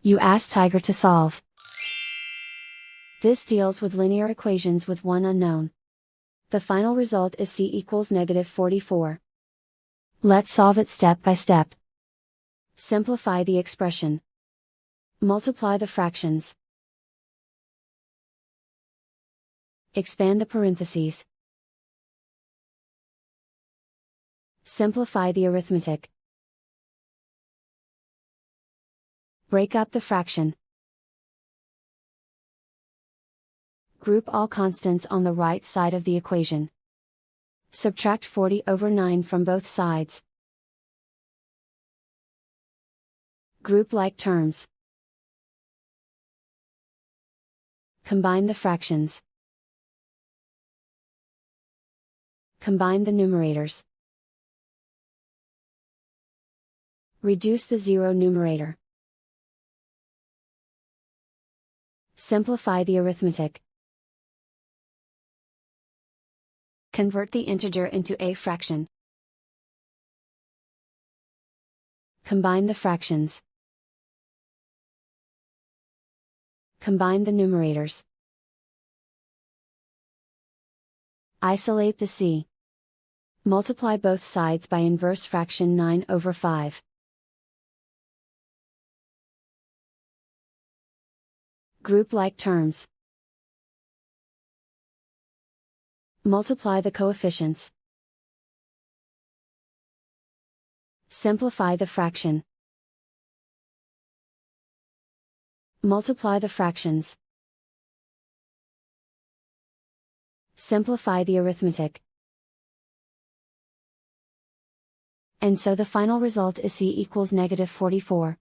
You ask Tiger to solve. This deals with linear equations with one unknown. The final result is c equals -44. Let's solve it step by step. Simplify the expression. Multiply the fractions. Expand the parentheses. Simplify the arithmetic. Break up the fraction. Group all constants on the right side of the equation. Subtract 40/9 from both sides. Group like terms. Combine the fractions. Combine the numerators. Reduce the zero numerator. Simplify the arithmetic. Convert the integer into a fraction. Combine the fractions. Combine the numerators. Isolate the c. Multiply both sides by inverse fraction 9/5. Group like terms. Multiply the coefficients. Simplify the fraction. Multiply the fractions. Simplify the arithmetic. And so the final result is c equals -44.